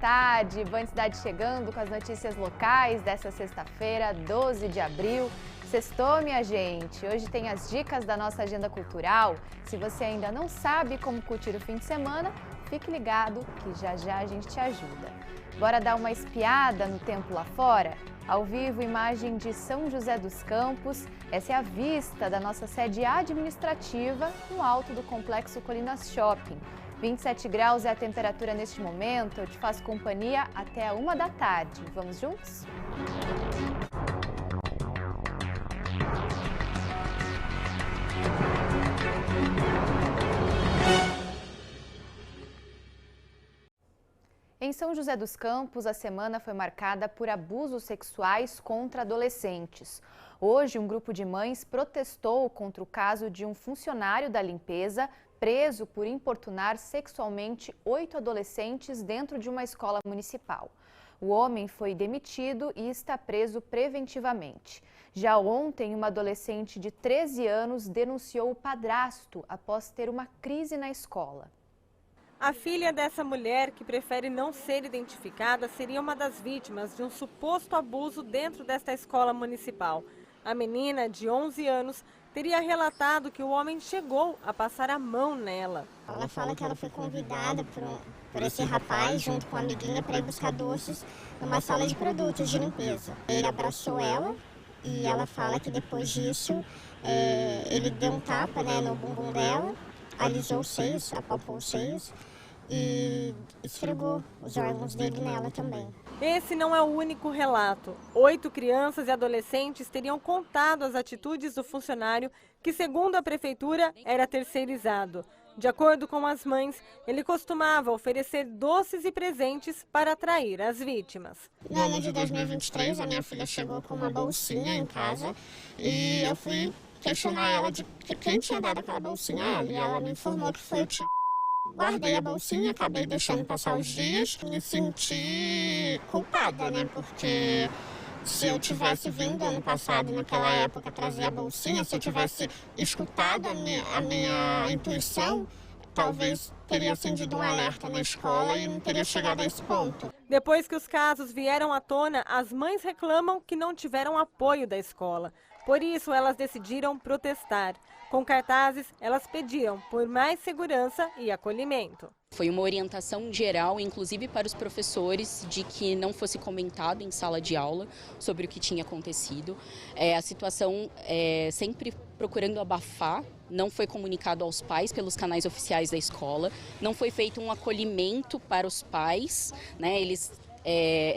Tarde, Band Cidade chegando com as notícias locais dessa sexta-feira, 12 de abril. Sextou, minha gente! Hoje tem as dicas da nossa agenda cultural. Se você ainda não sabe como curtir o fim de semana, fique ligado que já já a gente te ajuda. Bora dar uma espiada no tempo lá fora? Ao vivo, imagem de São José dos Campos. Essa é a vista da nossa sede administrativa no alto do Complexo Colinas Shopping. 27 graus é a temperatura neste momento. Eu te faço companhia até a 1 da tarde. Vamos juntos? Em São José dos Campos, a semana foi marcada por abusos sexuais contra adolescentes. Hoje, um grupo de mães protestou contra o caso de um funcionário da limpeza preso por importunar sexualmente 8 adolescentes dentro de uma escola municipal. O homem foi demitido e está preso preventivamente. Já ontem, uma adolescente de 13 anos denunciou o padrasto após ter uma crise na escola. A filha dessa mulher, que prefere não ser identificada, seria uma das vítimas de um suposto abuso dentro desta escola municipal. A menina, de 11 anos, teria relatado que o homem chegou a passar a mão nela. Ela fala que ela foi convidada por esse rapaz, junto com a amiguinha, para ir buscar doces numa sala de produtos de limpeza. Ele abraçou ela e ela fala que depois disso ele deu um tapa, no bumbum dela, alisou os seios, apalpou os seios e esfregou os órgãos dele nela também. Esse não é o único relato. 8 crianças e adolescentes teriam contado as atitudes do funcionário que, segundo a prefeitura, era terceirizado. De acordo com as mães, ele costumava oferecer doces e presentes para atrair as vítimas. No ano de 2023, a minha filha chegou com uma bolsinha em casa e eu fui questionar ela de quem tinha dado aquela bolsinha a ela, e ela me informou que foi o tio. Guardei a bolsinha, acabei deixando passar os dias, me senti culpada, porque se eu tivesse vindo ano passado, naquela época, trazer a bolsinha, se eu tivesse escutado a minha intuição, talvez teria acendido um alerta na escola e não teria chegado a esse ponto. Depois que os casos vieram à tona, as mães reclamam que não tiveram apoio da escola. Por isso, elas decidiram protestar. Com cartazes, elas pediram por mais segurança e acolhimento. Foi uma orientação geral, inclusive para os professores, de que não fosse comentado em sala de aula sobre o que tinha acontecido. A situação sempre procurando abafar, não foi comunicado aos pais pelos canais oficiais da escola, não foi feito um acolhimento para os pais, Eles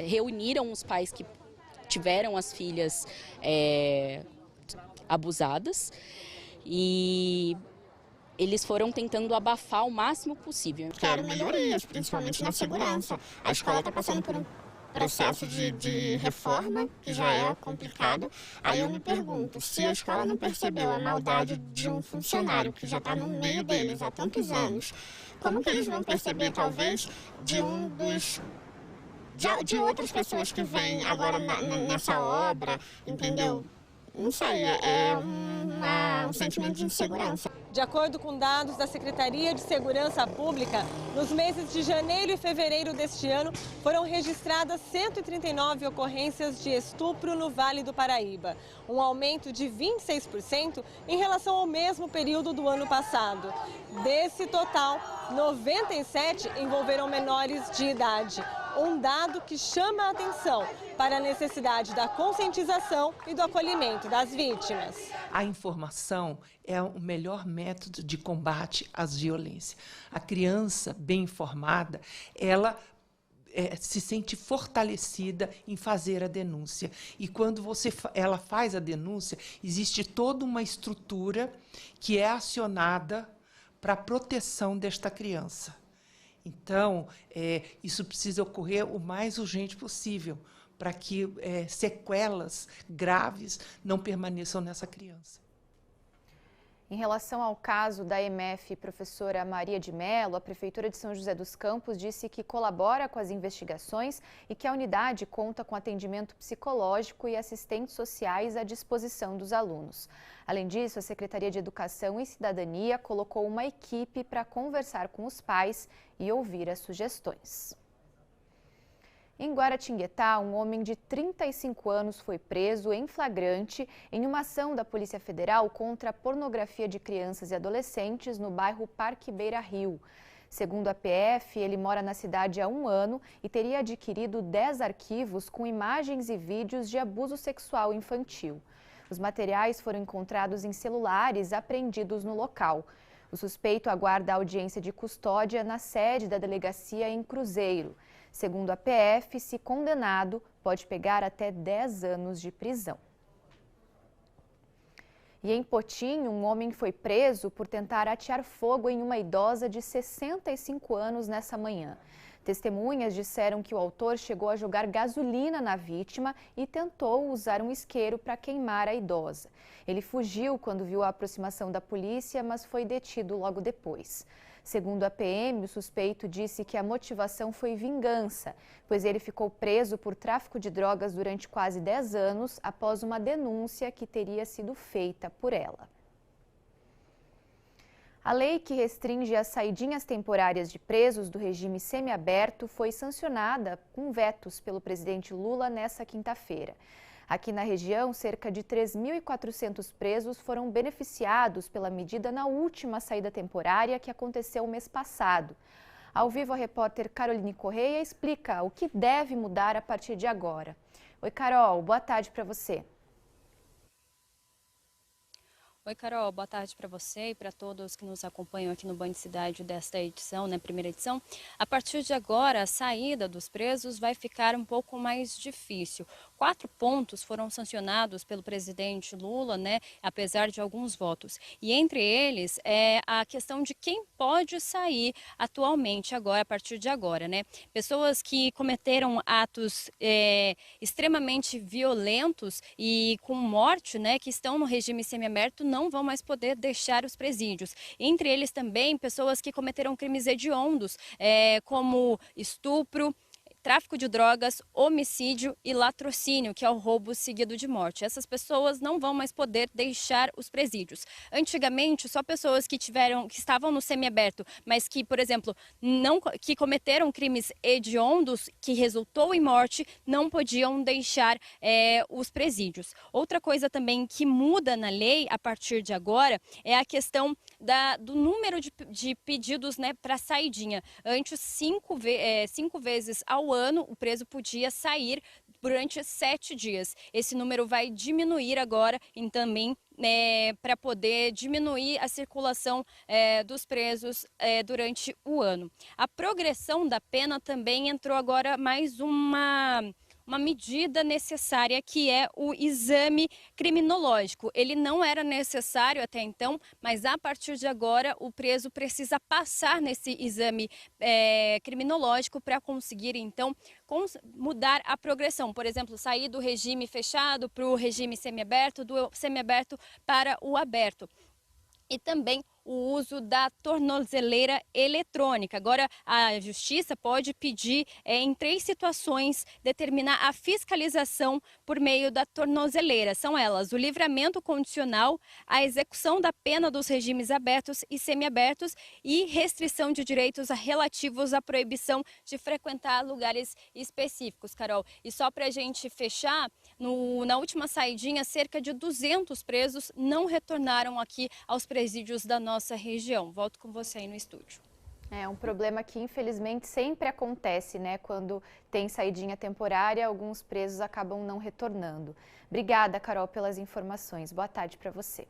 reuniram os pais que tiveram as filhas abusadas e eles foram tentando abafar o máximo possível. Quero melhorias, principalmente na segurança. A escola está passando por um processo de reforma, que já é complicado. Aí eu me pergunto, se a escola não percebeu a maldade de um funcionário que já está no meio deles há tantos anos, como que eles vão perceber, talvez, de outras pessoas que vêm agora nessa obra, entendeu? Não sei, um sentimento de insegurança. De acordo com dados da Secretaria de Segurança Pública, nos meses de janeiro e fevereiro deste ano, foram registradas 139 ocorrências de estupro no Vale do Paraíba, um aumento de 26% em relação ao mesmo período do ano passado. Desse total, 97 envolveram menores de idade, um dado que chama a atenção para a necessidade da conscientização e do acolhimento das vítimas. A informação é o melhor método de combate às violências. A criança bem informada, ela se sente fortalecida em fazer a denúncia. E quando ela faz a denúncia, existe toda uma estrutura que é acionada para a proteção desta criança. Então, isso precisa ocorrer o mais urgente possível, para que sequelas graves não permaneçam nessa criança. Em relação ao caso da EMF, professora Maria de Mello, a Prefeitura de São José dos Campos disse que colabora com as investigações e que a unidade conta com atendimento psicológico e assistentes sociais à disposição dos alunos. Além disso, a Secretaria de Educação e Cidadania colocou uma equipe para conversar com os pais e ouvir as sugestões. Em Guaratinguetá, um homem de 35 anos foi preso em flagrante em uma ação da Polícia Federal contra a pornografia de crianças e adolescentes no bairro Parque Beira Rio. Segundo a PF, ele mora na cidade há 1 ano e teria adquirido 10 arquivos com imagens e vídeos de abuso sexual infantil. Os materiais foram encontrados em celulares apreendidos no local. O suspeito aguarda a audiência de custódia na sede da delegacia em Cruzeiro. Segundo a PF, se condenado, pode pegar até 10 anos de prisão. E em Potinho, um homem foi preso por tentar atear fogo em uma idosa de 65 anos nessa manhã. Testemunhas disseram que o autor chegou a jogar gasolina na vítima e tentou usar um isqueiro para queimar a idosa. Ele fugiu quando viu a aproximação da polícia, mas foi detido logo depois. Segundo a PM, o suspeito disse que a motivação foi vingança, pois ele ficou preso por tráfico de drogas durante quase 10 anos após uma denúncia que teria sido feita por ela. A lei que restringe as saidinhas temporárias de presos do regime semiaberto foi sancionada com vetos pelo presidente Lula nesta quinta-feira. Aqui na região, cerca de 3.400 presos foram beneficiados pela medida na última saída temporária que aconteceu mês passado. Ao vivo, a repórter Caroline Correia explica o que deve mudar a partir de agora. Oi, Carol, boa tarde para você. Oi, Carol, boa tarde para você e para todos que nos acompanham aqui no Band Cidade desta edição, primeira edição. A partir de agora, a saída dos presos vai ficar um pouco mais difícil. 4 pontos foram sancionados pelo presidente Lula, apesar de alguns votos. E entre eles é a questão de quem pode sair atualmente, agora, a partir de agora, Pessoas que cometeram atos extremamente violentos e com morte, que estão no regime semiaberto, não vão mais poder deixar os presídios. Entre eles também pessoas que cometeram crimes hediondos, como estupro, tráfico de drogas, homicídio e latrocínio, que é o roubo seguido de morte. Essas pessoas não vão mais poder deixar os presídios. Antigamente, só pessoas que estavam no semiaberto, mas que, por exemplo, que cometeram crimes hediondos, que resultou em morte, não podiam deixar os presídios. Outra coisa também que muda na lei a partir de agora é a questão do número de pedidos para saidinha. Antes, 5 vezes ao ano, o preso podia sair durante 7 dias. Esse número vai diminuir agora e também para poder diminuir a circulação dos presos durante o ano. A progressão da pena também entrou agora mais uma medida necessária, que é o exame criminológico. Ele não era necessário até então, mas a partir de agora o preso precisa passar nesse exame criminológico para conseguir então mudar a progressão. Por exemplo, sair do regime fechado para o regime semiaberto, do semiaberto para o aberto. E também o uso da tornozeleira eletrônica. Agora, a Justiça pode pedir, em 3 situações, determinar a fiscalização por meio da tornozeleira. São elas: o livramento condicional, a execução da pena dos regimes abertos e semiabertos e restrição de direitos relativos à proibição de frequentar lugares específicos, Carol. E só para a gente fechar, na última saidinha, cerca de 200 presos não retornaram aqui aos presídios da nossa região. Volto com você aí no estúdio. É um problema que infelizmente sempre acontece, Quando tem saidinha temporária, alguns presos acabam não retornando. Obrigada, Carol, pelas informações. Boa tarde para você.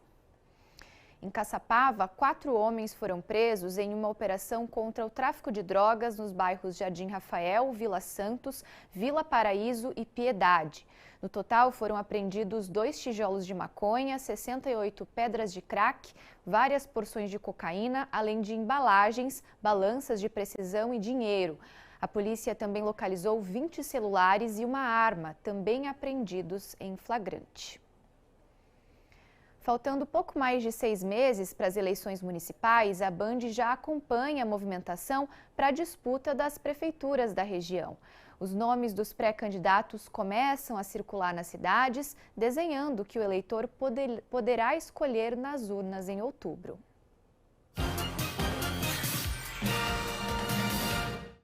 Em Caçapava, 4 homens foram presos em uma operação contra o tráfico de drogas nos bairros Jardim Rafael, Vila Santos, Vila Paraíso e Piedade. No total, foram apreendidos 2 tijolos de maconha, 68 pedras de crack, várias porções de cocaína, além de embalagens, balanças de precisão e dinheiro. A polícia também localizou 20 celulares e uma arma, também apreendidos em flagrante. Faltando pouco mais de 6 meses para as eleições municipais, a Band já acompanha a movimentação para a disputa das prefeituras da região. Os nomes dos pré-candidatos começam a circular nas cidades, desenhando o que o eleitor poderá escolher nas urnas em outubro.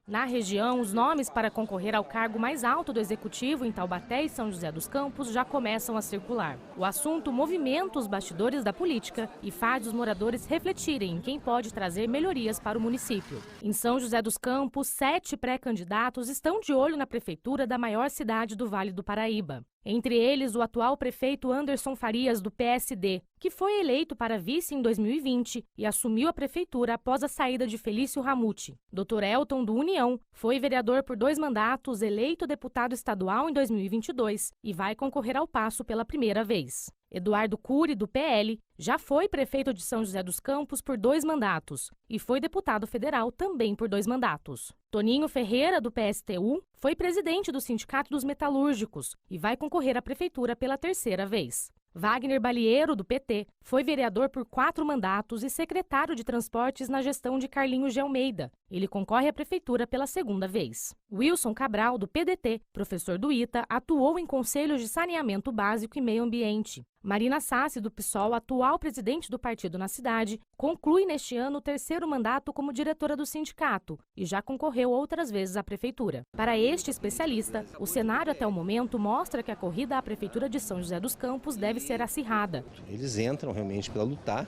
Na região, os nomes para concorrer ao cargo mais alto do Executivo em Taubaté e São José dos Campos já começam a circular. O assunto movimenta os bastidores da política e faz os moradores refletirem em quem pode trazer melhorias para o município. Em São José dos Campos, 7 pré-candidatos estão de olho na prefeitura da maior cidade do Vale do Paraíba. Entre eles, o atual prefeito Anderson Farias, do PSD, que foi eleito para vice em 2020 e assumiu a prefeitura após a saída de Felício Ramute. Dr. Elton, do União, foi vereador por 2 mandatos, eleito deputado estadual em 2022 e vai concorrer ao Paço pela primeira vez. Eduardo Cury, do PL, já foi prefeito de São José dos Campos por 2 mandatos e foi deputado federal também por 2 mandatos. Toninho Ferreira, do PSTU, foi presidente do Sindicato dos Metalúrgicos e vai concorrer à prefeitura pela 3ª vez. Wagner Balieiro, do PT, foi vereador por 4 mandatos e secretário de Transportes na gestão de Carlinhos de Almeida. Ele concorre à prefeitura pela 2ª vez. Wilson Cabral, do PDT, professor do ITA, atuou em conselhos de saneamento básico e meio ambiente. Marina Sassi, do PSOL, atual presidente do partido na cidade, conclui neste ano o 3º mandato como diretora do sindicato e já concorreu outras vezes à prefeitura. Para este especialista, o cenário até o momento mostra que a corrida à prefeitura de São José dos Campos deve ser acirrada. Eles entram realmente para lutar,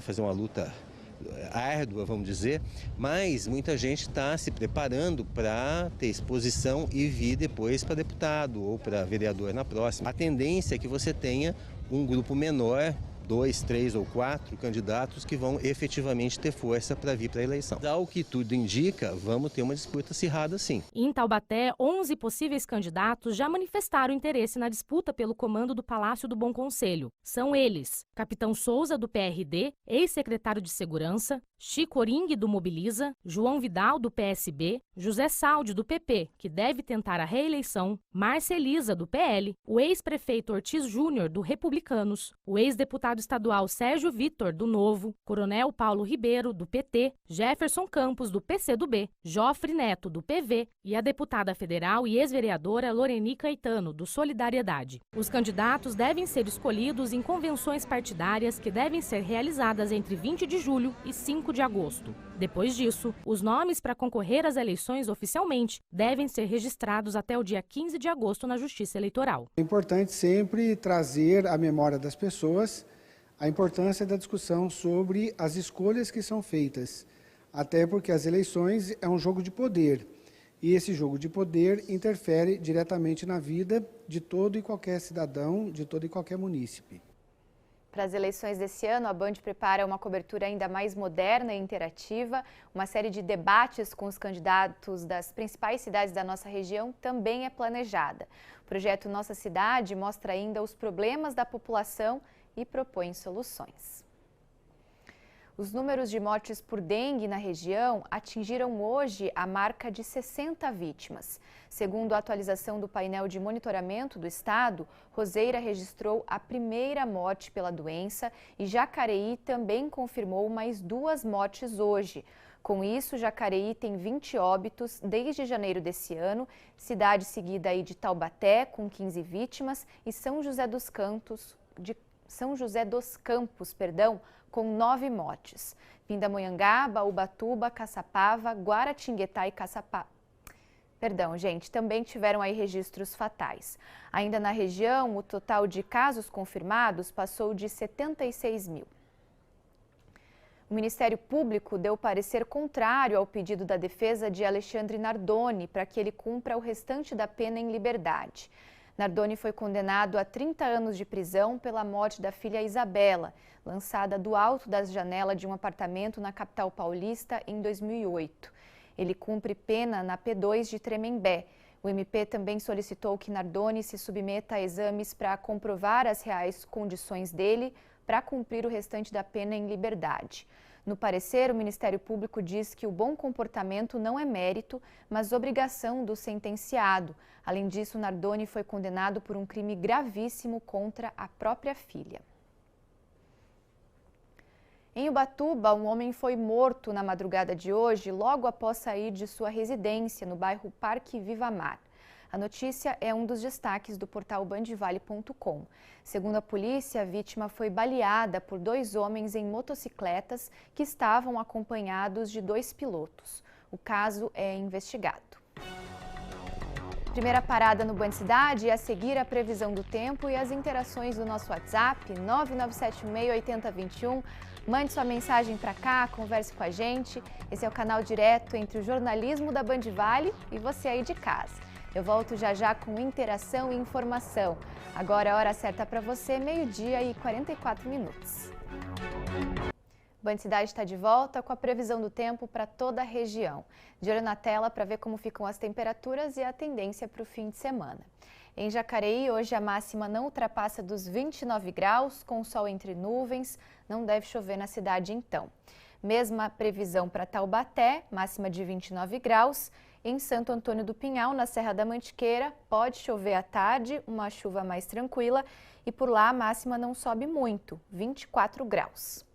fazer uma luta árdua, vamos dizer, mas muita gente está se preparando para ter exposição e vir depois para deputado ou para vereador na próxima. A tendência é que você tenha um grupo menor, 2, 3 ou 4 candidatos que vão efetivamente ter força para vir para a eleição. Ao que tudo indica, vamos ter uma disputa acirrada sim. Em Taubaté, 11 possíveis candidatos já manifestaram interesse na disputa pelo comando do Palácio do Bom Conselho. São eles: Capitão Souza, do PRD, ex-secretário de Segurança, Chico Oring, do Mobiliza, João Vidal, do PSB, José Saldi, do PP, que deve tentar a reeleição, Márcia Elisa, do PL, o ex-prefeito Ortiz Júnior, do Republicanos, o ex-deputado estadual Sérgio Vitor, do Novo, Coronel Paulo Ribeiro, do PT, Jefferson Campos, do PCdoB, Joffre Neto, do PV e a deputada federal e ex-vereadora Loreni Caetano, do Solidariedade. Os candidatos devem ser escolhidos em convenções partidárias que devem ser realizadas entre 20 de julho e 5 de agosto. Depois disso, os nomes para concorrer às eleições oficialmente devem ser registrados até o dia 15 de agosto na Justiça Eleitoral. É importante sempre trazer à memória das pessoas a importância da discussão sobre as escolhas que são feitas, até porque as eleições é um jogo de poder, e esse jogo de poder interfere diretamente na vida de todo e qualquer cidadão, de todo e qualquer munícipe. Para as eleições desse ano, a Band prepara uma cobertura ainda mais moderna e interativa. Uma série de debates com os candidatos das principais cidades da nossa região também é planejada. O projeto Nossa Cidade mostra ainda os problemas da população e propõe soluções. Os números de mortes por dengue na região atingiram hoje a marca de 60 vítimas. Segundo a atualização do painel de monitoramento do estado, Roseira registrou a primeira morte pela doença e Jacareí também confirmou mais 2 mortes hoje. Com isso, Jacareí tem 20 óbitos desde janeiro desse ano, cidade seguida aí de Taubaté, com 15 vítimas, e São José dos Campos, com 9 mortes. Pindamonhangaba, Ubatuba, Caçapava, Guaratinguetá e também tiveram aí registros fatais. Ainda na região, o total de casos confirmados passou de 76 mil. O Ministério Público deu parecer contrário ao pedido da defesa de Alexandre Nardoni para que ele cumpra o restante da pena em liberdade. Nardoni foi condenado a 30 anos de prisão pela morte da filha Isabela, lançada do alto da janela de um apartamento na capital paulista em 2008. Ele cumpre pena na P2 de Tremembé. O MP também solicitou que Nardoni se submeta a exames para comprovar as reais condições dele para cumprir o restante da pena em liberdade. No parecer, o Ministério Público diz que o bom comportamento não é mérito, mas obrigação do sentenciado. Além disso, Nardoni foi condenado por um crime gravíssimo contra a própria filha. Em Ubatuba, um homem foi morto na madrugada de hoje, logo após sair de sua residência no bairro Parque Viva Mar. A notícia é um dos destaques do portal bandvale.com. Segundo a polícia, a vítima foi baleada por 2 homens em motocicletas que estavam acompanhados de 2 pilotos. O caso é investigado. Primeira parada no Band Cidade e a seguir a previsão do tempo e as interações do nosso WhatsApp 997688021. Mande sua mensagem para cá, converse com a gente. Esse é o canal direto entre o jornalismo da Band Vale e você aí de casa. Eu volto já já com interação e informação. Agora a hora certa para você, 12h44. Band Cidade está de volta com a previsão do tempo para toda a região. De olho na tela para ver como ficam as temperaturas e a tendência para o fim de semana. Em Jacareí, hoje a máxima não ultrapassa dos 29 graus, com sol entre nuvens, não deve chover na cidade então. Mesma previsão para Taubaté, máxima de 29 graus. Em Santo Antônio do Pinhal, na Serra da Mantiqueira, pode chover à tarde, uma chuva mais tranquila, e por lá a máxima não sobe muito, 24 graus.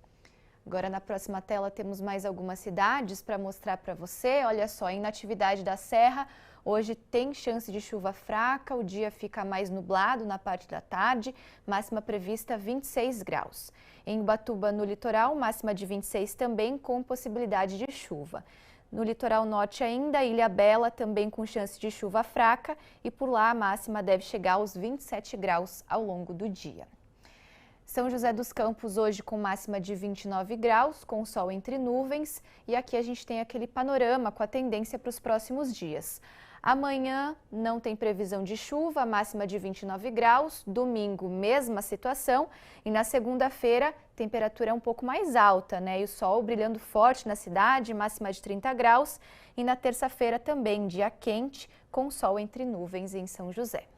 Agora na próxima tela temos mais algumas cidades para mostrar para você. Olha só, em Natividade da Serra, hoje tem chance de chuva fraca, o dia fica mais nublado na parte da tarde, máxima prevista 26 graus. Em Ubatuba, no litoral, máxima de 26 também, com possibilidade de chuva. No litoral norte ainda, Ilhabela também com chance de chuva fraca e por lá a máxima deve chegar aos 27 graus ao longo do dia. São José dos Campos hoje com máxima de 29 graus, com sol entre nuvens, e aqui a gente tem aquele panorama com a tendência para os próximos dias. Amanhã não tem previsão de chuva, máxima de 29 graus, domingo mesma situação, e na segunda-feira temperatura é um pouco mais alta, né? E o sol brilhando forte na cidade, máxima de 30 graus, e na terça-feira também dia quente, com sol entre nuvens em São José.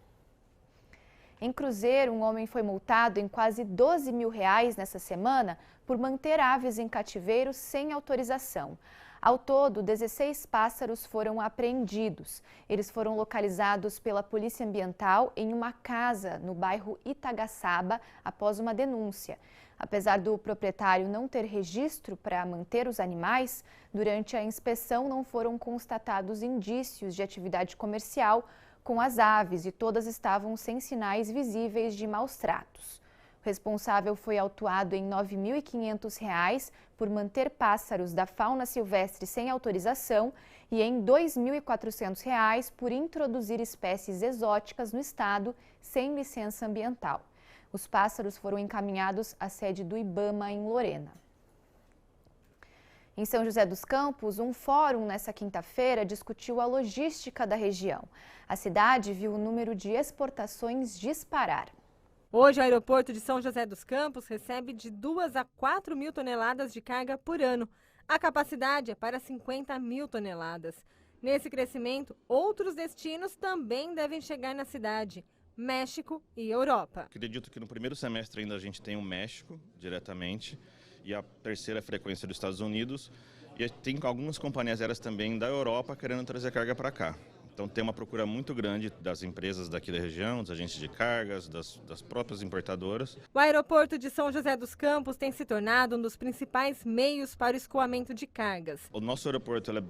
Em Cruzeiro, um homem foi multado em quase R$12 mil nessa semana por manter aves em cativeiro sem autorização. Ao todo, 16 pássaros foram apreendidos. Eles foram localizados pela Polícia Ambiental em uma casa no bairro Itagaçaba após uma denúncia. Apesar do proprietário não ter registro para manter os animais, durante a inspeção não foram constatados indícios de atividade comercial com as aves e todas estavam sem sinais visíveis de maus tratos. O responsável foi autuado em R$ 9.500 por manter pássaros da fauna silvestre sem autorização e em R$ 2.400 por introduzir espécies exóticas no estado sem licença ambiental. Os pássaros foram encaminhados à sede do IBAMA em Lorena. Em São José dos Campos, um fórum nessa quinta-feira discutiu a logística da região. A cidade viu o número de exportações disparar. Hoje, o aeroporto de São José dos Campos recebe de 2 a 4 mil toneladas de carga por ano. A capacidade é para 50 mil toneladas. Nesse crescimento, outros destinos também devem chegar na cidade: México e Europa. Acredito que no primeiro semestre ainda a gente tem o México diretamente e a terceira frequência dos Estados Unidos. E tem algumas companhias aéreas também da Europa querendo trazer carga para cá. Então tem uma procura muito grande das empresas daqui da região, dos agentes de cargas, das próprias importadoras. O aeroporto de São José dos Campos tem se tornado um dos principais meios para o escoamento de cargas. O nosso aeroporto é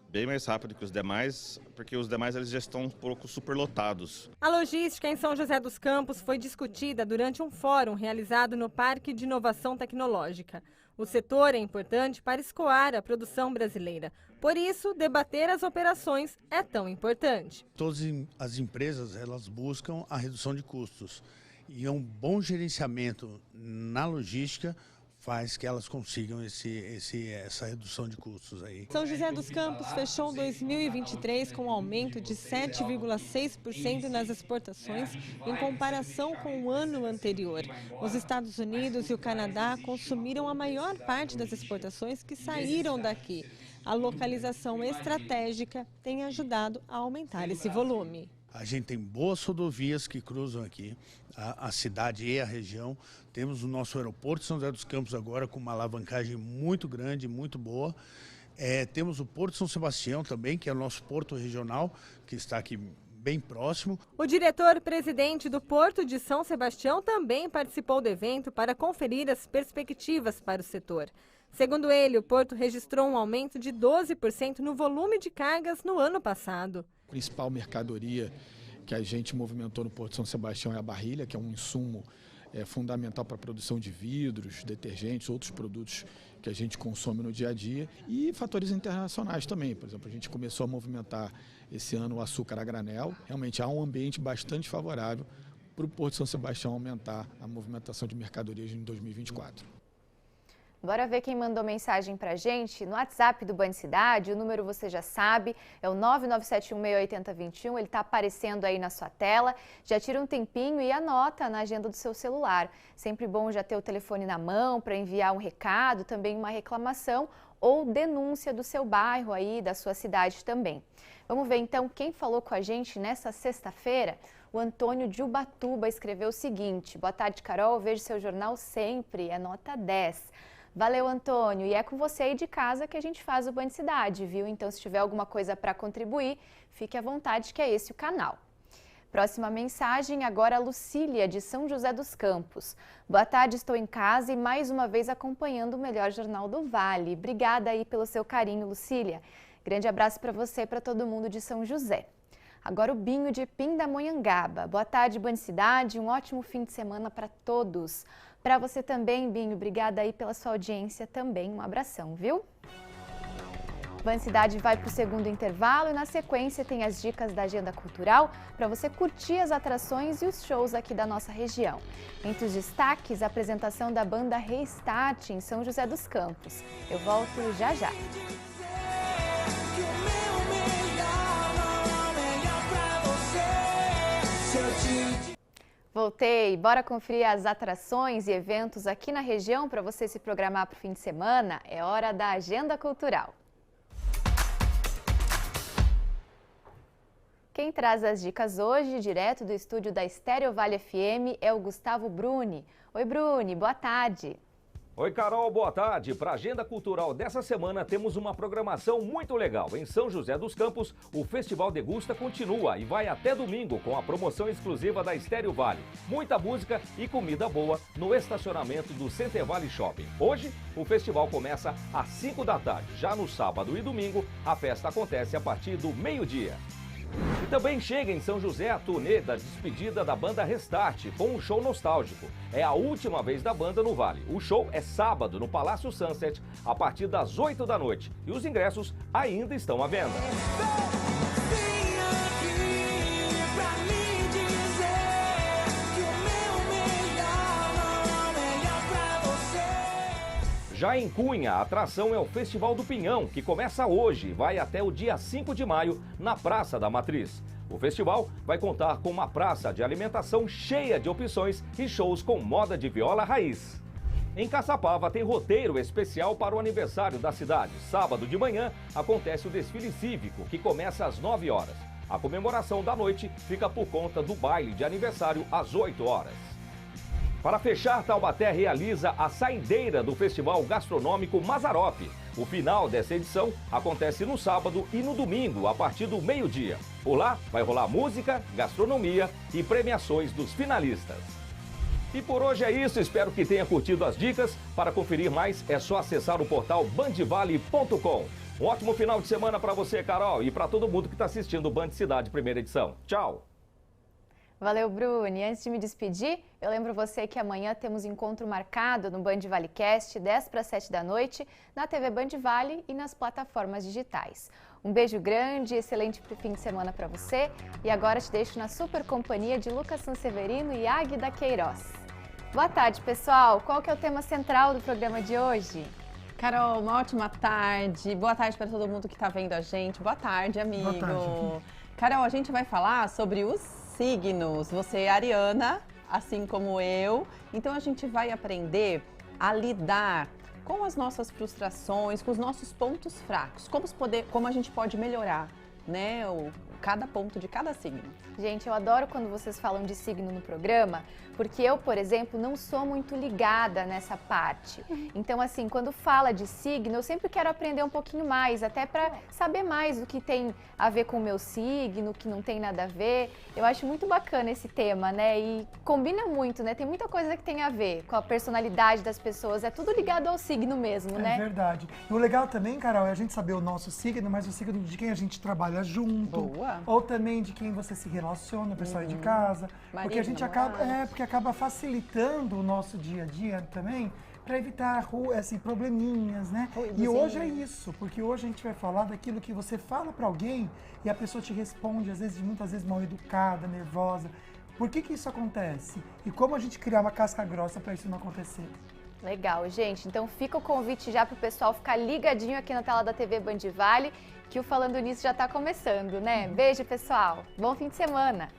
bem mais rápido que os demais, porque os demais eles já estão um pouco superlotados. A logística em São José dos Campos foi discutida durante um fórum realizado no Parque de Inovação Tecnológica. O setor é importante para escoar a produção brasileira. Por isso, debater as operações é tão importante. Todas as empresas elas buscam a redução de custos e um bom gerenciamento na logística faz que elas consigam essa redução de custos aí. São José dos Campos fechou 2023 com um aumento de 7,6% nas exportações em comparação com o ano anterior. Os Estados Unidos e o Canadá consumiram a maior parte das exportações que saíram daqui. A localização estratégica tem ajudado a aumentar esse volume. A gente tem boas rodovias que cruzam aqui, a cidade e a região. Temos o nosso aeroporto de São José dos Campos agora com uma alavancagem muito grande, muito boa. Temos o Porto de São Sebastião também, que é o nosso porto regional, que está aqui bem próximo. O diretor-presidente do Porto de São Sebastião também participou do evento para conferir as perspectivas para o setor. Segundo ele, o porto registrou um aumento de 12% no volume de cargas no ano passado. A principal mercadoria que a gente movimentou no Porto de São Sebastião é a barrilha, que é um insumo fundamental para a produção de vidros, detergentes, outros produtos que a gente consome no dia a dia, e fatores internacionais também. Por exemplo, a gente começou a movimentar esse ano o açúcar a granel. Realmente há um ambiente bastante favorável para o Porto de São Sebastião aumentar a movimentação de mercadorias em 2024. Bora ver quem mandou mensagem pra gente no WhatsApp do Band Cidade. O número você já sabe, é o 997168021, ele tá aparecendo aí na sua tela. Já tira um tempinho e anota na agenda do seu celular. Sempre bom já ter o telefone na mão para enviar um recado, também uma reclamação ou denúncia do seu bairro aí, da sua cidade também. Vamos ver então quem falou com a gente nessa sexta-feira. O Antônio de Ubatuba escreveu o seguinte: boa tarde, Carol, vejo seu jornal sempre, é nota 10. Valeu, Antônio. E é com você aí de casa que a gente faz o Band Cidade, viu? Então, se tiver alguma coisa para contribuir, fique à vontade que é esse o canal. Próxima mensagem, agora a Lucília, de São José dos Campos. Boa tarde, estou em casa e mais uma vez acompanhando o melhor jornal do Vale. Obrigada aí pelo seu carinho, Lucília. Grande abraço para você e para todo mundo de São José. Agora o Binho de Pindamonhangaba. Boa tarde, Band Cidade. Um ótimo fim de semana para todos. Para você também, Binho. Obrigada aí pela sua audiência também. Um abração, viu? Band Cidade vai para o segundo intervalo e na sequência tem as dicas da agenda cultural para você curtir as atrações e os shows aqui da nossa região. Entre os destaques, a apresentação da banda Restart em São José dos Campos. Eu volto já já. Voltei, bora conferir as atrações e eventos aqui na região para você se programar para o fim de semana. É hora da Agenda Cultural. Quem traz as dicas hoje, direto do estúdio da Estéreo Vale FM, é o Gustavo Bruni. Oi, Bruni, boa tarde. Oi, Carol, boa tarde. Para a Agenda Cultural dessa semana, temos uma programação muito legal. Em São José dos Campos, o Festival Degusta continua e vai até domingo com a promoção exclusiva da Estéreo Vale. Muita música e comida boa no estacionamento do Center Vale Shopping. Hoje, o festival começa às 5 da tarde. Já no sábado e domingo, a festa acontece a partir do meio-dia. E também chega em São José a turnê da despedida da banda Restart, com um show nostálgico. É a última vez da banda no Vale. O show é sábado no Palácio Sunset, a partir das 8 da noite. E os ingressos ainda estão à venda. Já em Cunha, a atração é o Festival do Pinhão, que começa hoje e vai até o dia 5 de maio na Praça da Matriz. O festival vai contar com uma praça de alimentação cheia de opções e shows com moda de viola raiz. Em Caçapava tem roteiro especial para o aniversário da cidade. Sábado de manhã acontece o desfile cívico, que começa às 9 horas. A comemoração da noite fica por conta do baile de aniversário às 8 horas. Para fechar, Taubaté realiza a saideira do Festival Gastronômico Mazzaropi. O final dessa edição acontece no sábado e no domingo, a partir do meio-dia. Por lá, vai rolar música, gastronomia e premiações dos finalistas. E por hoje é isso, espero que tenha curtido as dicas. Para conferir mais, é só acessar o portal bandvale.com. Um ótimo final de semana para você, Carol, e para todo mundo que está assistindo o Band Cidade primeira edição. Tchau! Valeu, Bruni. Antes de me despedir, eu lembro você que amanhã temos encontro marcado no Band ValeCast, 10 para 7 da noite, na TV Band Vale e nas plataformas digitais. Um beijo grande, excelente fim de semana para você. E agora te deixo na super companhia de Lucas Sanseverino e Águida Queiroz. Boa tarde, pessoal. Qual que é o tema central do programa de hoje? Carol, uma ótima tarde. Boa tarde para todo mundo que está vendo a gente. Boa tarde, amigo. Boa tarde. Carol, a gente vai falar sobre os signos. Você é ariana, assim como eu. Então a gente vai aprender a lidar com as nossas frustrações, com os nossos pontos fracos. Como a gente pode melhorar, né? Cada ponto de cada signo. Gente, eu adoro quando vocês falam de signo no programa, porque eu, por exemplo, não sou muito ligada nessa parte. Então, assim, quando fala de signo, eu sempre quero aprender um pouquinho mais, até para saber mais do que tem a ver com o meu signo, o que não tem nada a ver. Eu acho muito bacana esse tema, né? E combina muito, né? Tem muita coisa que tem a ver com a personalidade das pessoas. É tudo ligado ao signo mesmo, né? É verdade. E o legal também, Carol, é a gente saber o nosso signo, mas o signo de quem a gente trabalha junto. Boa. Boa. Ou também de quem você se relaciona, o pessoal de casa. Marido, porque a gente acaba facilitando o nosso dia a dia também, para evitar assim, probleminhas, né? E hoje é isso, porque hoje a gente vai falar daquilo que você fala para alguém e a pessoa te responde, muitas vezes mal educada, nervosa. Por que isso acontece? E como a gente criar uma casca grossa para isso não acontecer? Legal, gente. Então fica o convite já para o pessoal ficar ligadinho aqui na tela da TV Band Vale, que o Falando Nisso já está começando, né? Beijo, pessoal. Bom fim de semana.